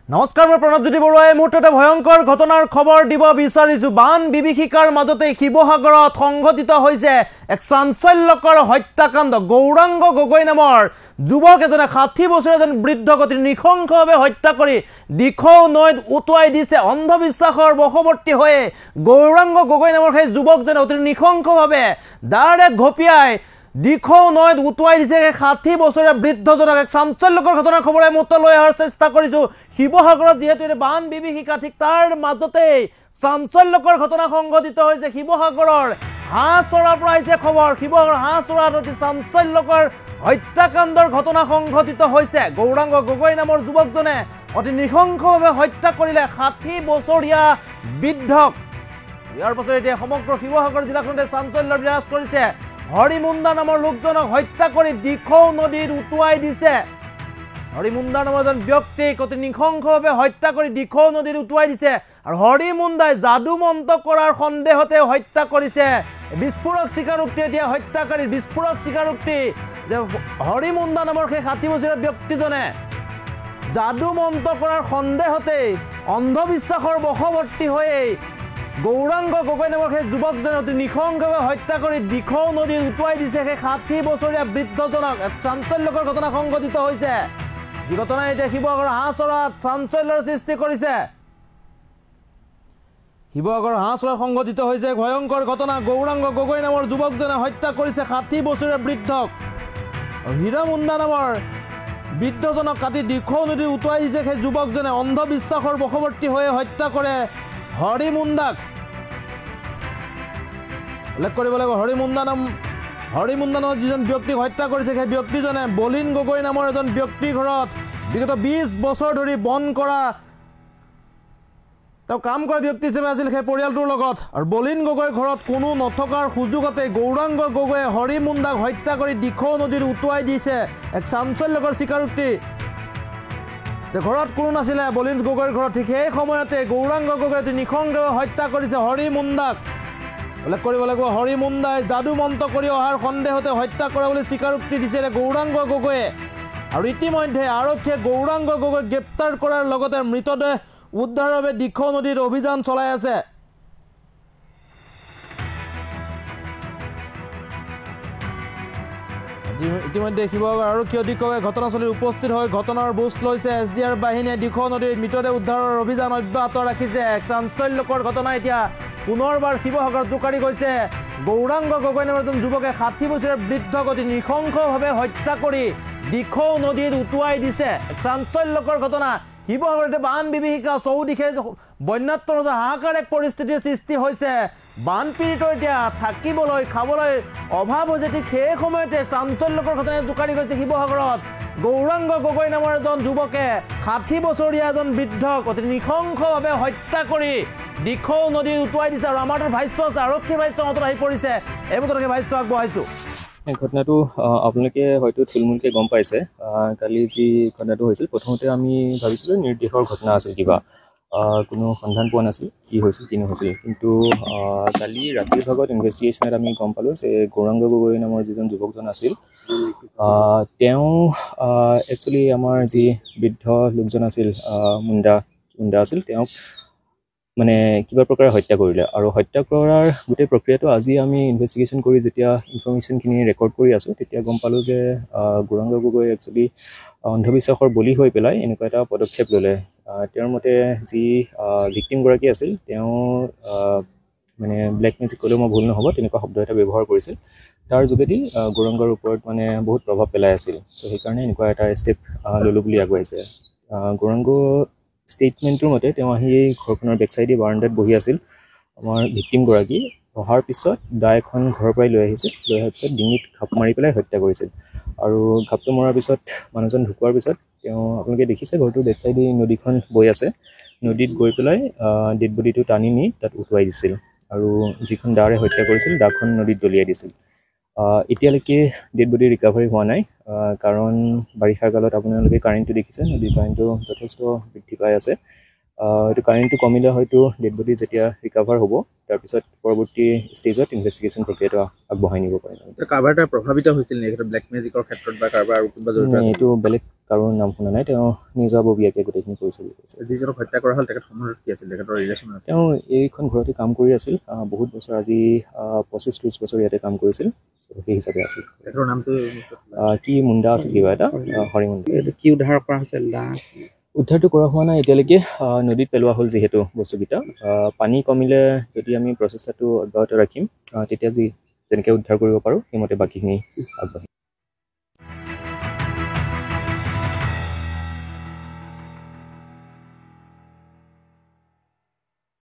নমস্কাৰ মই প্ৰণৱজ্যোতি বৰুৱাই মুহূৰ্ততে ভয়ংকৰ ঘটনাৰ খবৰ দিব বিচাৰিছো। বান বিভীষিকাৰ মাজতে শিৱসাগৰত সংঘটিত হৈছে এক চাঞ্চল্যকৰ হত্যাকাণ্ড। গৌৰাংগ গগৈ নামৰ যুৱক এজনে 60 বছৰীয়া এজন বৃদ্ধক অতি নৃশংসভাৱে হত্যা কৰি দিখৌ নৈত উটুৱাই দিছে। অন্ধবিশ্বাসৰ বশৱৰ্তী হৈ গৌৰাংগ গগৈ নামৰ সেই যুৱকজনে অতি নৃশংসভাৱে ডাইৰেক্ট ঘপিয়াই দিখৌ নৈত উটুৱাই দিছে 60 বছৰীয়া বৃদ্ধজনক। এক চাঞ্চল্যকৰ ঘটনাৰ খবৰে মুহূৰ্ত লৈ অহাৰ চেষ্টা কৰিছো। শিৱসাগৰত যিহেতু বান বিভীষিকা, ঠিক তাৰ মাজতেই চাঞ্চল্যকৰ ঘটনা সংঘটিত হৈছে। শিৱসাগৰৰ হাঁহচৰাৰ পৰা আহিছে খবৰ। শিৱসাগৰৰ হাঁহচৰাত অতি চাঞ্চল্যকৰ হত্যাকাণ্ডৰ ঘটনা সংঘটিত হৈছে। গৌৰাংগ গগৈ নামৰ যুৱকজনে অতি নৃশংসভাৱে হত্যা কৰিলে 60 বছৰীয়া বৃদ্ধক। ইয়াৰ পাছত এতিয়া সমগ্ৰ শিৱসাগৰ জিলাখনতে চাঞ্চল্যৰ বিৰাজ কৰিছে। হৰিমুণ্ডা নামৰ লোকজনক হত্যা কৰি দিখৌ নদীত উটুৱাই দিছে। হৰিমুণ্ডা নামৰ এজন ব্যক্তিক অতি নৃশংসভাৱে হত্যা কৰি দিখৌ নদীত উটুৱাই দিছে। আৰু হৰিমুণ্ডাই যাদু মন্ত্ৰ কৰাৰ সন্দেহতে হত্যা কৰিছে। বিস্ফোৰক স্বীকাৰোক্তি এতিয়া হত্যাকাৰী বিস্ফোৰক স্বীকাৰোক্তি যে হৰিমুণ্ডা নামৰ সেই 60 বছৰীয়া ব্যক্তিজনে যাদু মন্ত্ৰ কৰাৰ সন্দেহতে অন্ধবিশ্বাসৰ বশৱৰ্তী হৈয়ে গৌৰাংগ গগৈ নামৰ সেই যুৱকজনে অতি নৃশংসভাৱে হত্যা কৰি দিখৌ নদীত উটুৱাই দিছে সেই 60 বছৰীয়া বৃদ্ধজনক। এক চাঞ্চল্যকৰ ঘটনা সংঘটিত হৈছে, যি ঘটনাই এতিয়া শিৱসাগৰৰ হাঁহচৰাত চাঞ্চল্যৰ সৃষ্টি কৰিছে। শিৱসাগৰৰ হাঁহচৰাত সংঘটিত হৈছে ভয়ংকৰ ঘটনা। গৌৰাংগ গগৈ নামৰ যুৱকজনে হত্যা কৰিছে 60 বছৰীয়া বৃদ্ধক। আৰু হীৰামুণ্ডা নামৰ বৃদ্ধজনক কাটি দিখৌ নদীত উটুৱাই দিছে সেই যুৱকজনে। অন্ধবিশ্বাসৰ বশৱৰ্তী হৈ হত্যা কৰে হৰিমুণ্ডাক। উল্লেখ কৰিব লাগিব হৰিমুণ্ডা নামৰ যিজন ব্যক্তিক হত্যা কৰিছে সেই ব্যক্তিজনে বলিন গগৈ নামৰ এজন ব্যক্তিৰ ঘৰত বিগত 20 বছৰ ধৰি বন কৰা তেওঁ কাম কৰা ব্যক্তি হিচাপে আছিল সেই পৰিয়ালটোৰ লগত। আৰু বলিন গগৈৰ ঘৰত কোনো নথকাৰ সুযোগতে গৌৰাংগ গগৈয়ে হৰিমুণ্ডাক হত্যা কৰি দিখৌ নদীত উটুৱাই দিছে। এক চাঞ্চল্যকৰ স্বীকাৰোক্তি। ঘৰত কোনো নাছিলে বলিন গগৈৰ ঘৰত, ঠিক সেই সময়তে গৌৰাংগ গগৈ নৃশংসভাৱে হত্যা কৰিছে হৰিমুণ্ডাক। উল্লেখ কৰিব লাগিব হৰিমুণ্ডাই যাদু মন্ত্ৰ কৰি অহাৰ সন্দেহতে হত্যা কৰা বুলি স্বীকাৰোক্তি দিছে গৌৰাংগ গগৈয়ে। আৰু ইতিমধ্যে আৰক্ষীয়ে গৌৰাংগ গগৈক গ্ৰেপ্তাৰ কৰাৰ লগতে মৃতদেহ উদ্ধাৰৰ বাবে দিখৌ নদীত অভিযান চলাই আছে। ইতিমধ্যে শিৱসাগৰ আৰক্ষী অধীক্ষকে ঘটনাস্থলীত উপস্থিত হৈ ঘটনাৰ বুজ লৈছে। SDR বাহিনীয়ে দিখৌ নদীত মৃতদেহ উদ্ধাৰৰ অভিযান অব্যাহত ৰাখিছে। এক চাঞ্চল্যকৰ ঘটনা এতিয়া পুনৰবাৰ শিৱসাগৰত জোকাৰি গৈছে। গৌৰাংগ গগৈ নামৰ এজন যুৱকে 60 বছৰীয়া বৃদ্ধক অতি নৃশংসভাৱে হত্যা কৰি দিখৌ নদীত উটুৱাই দিছে। এক চাঞ্চল্যকৰ ঘটনা। শিৱসাগৰত বান বিভীষিকা, চৌদিশে বন্যাত্মৰ হাহাকাৰ এক পৰিস্থিতিৰ সৃষ্টি হৈছে। বানপীড়িতৰ এতিয়া থাকিবলৈ খাবলৈ অভাৱ হৈছে। ঠিক সেই সময়তে চাঞ্চল্যকৰ ঘটনাই জোকাৰি গৈছে শিৱসাগৰত। গৌৰাংগ গগৈ নামৰ এজন যুৱকে 60 বছৰীয়া এজন বৃদ্ধক অতি নৃশংসভাৱে হত্যা কৰি দিখৌ নদীত উটুৱাই দিছে। আৰু আমাৰ ভাষ্য আছে, আৰক্ষী ভাষ্য মাত্ৰ আহি পৰিছে। এই মুহূৰ্ততে ভাষ্য আগবঢ়াইছোঁ। এই ঘটনাটো আপোনালোকে হয়তো থুলমূলকৈ গম পাইছে। কালি যি ঘটনাটো হৈছিল, প্ৰথমতে আমি ভাবিছিলোঁ নিৰ্দেশৰ ঘটনা আছিল, কিবা কোনো সন্ধান পোৱা নাছিল কি হৈছিল কি নহৈছিল। কিন্তু কালি ৰাতিৰ ভাগত ইনভেষ্টিগেশ্যনত আমি গম পালোঁ যে গৌৰাংগ গগৈ নামৰ যিজন যুৱকজন আছিল, তেওঁ একচুৱেলি আমাৰ যি বৃদ্ধ লোকজন আছিল মুণ্ডা আছিল, তেওঁক মানে কিবা প্ৰকাৰে হত্যা কৰিলে। আৰু হত্যা কৰাৰ গোটেই প্ৰক্ৰিয়াটো আজি আমি ইনভেষ্টিগেশ্যন কৰি যেতিয়া ইনফৰ্মেশ্যনখিনি ৰেকৰ্ড কৰি আছোঁ, তেতিয়া গম পালোঁ যে গৌৰাংগ গগৈ একচুৱেলি অন্ধবিশ্বাসৰ বলি হৈ পেলাই এনেকুৱা এটা পদক্ষেপ ল'লে। তেওঁৰ মতে যি ভিক্টিমগৰাকী আছিল, তেওঁ মানে ব্লেক মেজিক ক'লেও মই ভুল নহ'ব, তেনেকুৱা শব্দ এটা ব্যৱহাৰ কৰিছিল। তাৰ যোগেদি গৌৰাংগৰ ওপৰত মানে বহুত প্ৰভাৱ পেলাই আছিল। চ' সেইকাৰণে এনেকুৱা এটা ষ্টেপ ল'লোঁ বুলি আগুৱাইছে। গৌৰাংগ ষ্টেটমেণ্টটোৰ মতে তেওঁ আহি ঘৰখনৰ বেকচাইডে বাৰাণ্ডাত বহি আছিল। আমাৰ ভিক্টিমগৰাকী অহাৰ পিছত দা এখন ঘৰৰ পৰাই লৈ আহিছিল। লৈ অহাৰ পিছত ডিঙিত ঘাপ মাৰি পেলাই হত্যা কৰিছিল। আৰু ঘাপটো মৰাৰ পিছত মানুহজন ঢুকোৱাৰ পিছত তেওঁ আপোনালোকে দেখিছে ঘৰটোৰ বেকচাইডে নদীখন বৈ আছে। নদীত গৈ পেলাই ডেড বডিটো টানি নি তাত উটুৱাই দিছিল। আৰু যিখন দাৰে হত্যা কৰিছিল, দাখন নদীত দলিয়াই দিছিল। এতিয়ালৈকে ডেড বডি ৰিকাভাৰী হোৱা নাই, কাৰণ বাৰিষাৰ কালত আপোনালোকে কাৰেণ্টটো দেখিছে, নদীৰ কাৰেণ্টটো যথেষ্ট বৃদ্ধি পাই আছে। এইটো কাৰেণ্টটো কমিলে হয়তো ডেড বডি যেতিয়া ৰিকাভাৰ হ'ব তাৰপিছত পৰৱৰ্তী ষ্টেজত ইনভেষ্টিগেশ্যন প্ৰক্ৰিয়াটো আগবঢ়াই নিব পাৰিম। কাৰোবাৰ এটা প্ৰভাৱিত হৈছিল নেকি ব্লেক মেজিকৰ ক্ষেত্ৰত বা কাৰোবাৰ আৰু কিবা জড়িত? এইটো বেলেগ কাৰো নাম শুনা নাই, তেওঁ নিজাববীয়াকৈ গোটেইখিনি কৰিছিল। যিজনক হত্যা কৰা হ'ল তেখেত সময়ত কি আছিল, তেখেতৰ ৰিলেশ্যন আছিল? তেওঁ এইখন ঘৰতে কাম কৰি আছিল, বহুত বছৰ, আজি 25-30 বছৰ ইয়াতে কাম কৰিছিল, সেই হিচাপে আছিল। তেখেতৰ নামটো কি মুণ্ডা আছিল, কিবা এটা হৰি মুণ্ডা। এইটো কি উদ্ধাৰ কৰা হৈছিল? উদ্ধাৰটো কৰা হোৱা নাই এতিয়ালৈকে, নদীত পেলোৱা হ'ল যিহেতু বস্তুকেইটা। পানী কমিলে যদি আমি প্ৰচেষ্টাটো অব্যাহত ৰাখিম, তেতিয়া যেনেকৈ উদ্ধাৰ কৰিব পাৰোঁ সেইমতে বাকীখিনি আগবাঢ়িম।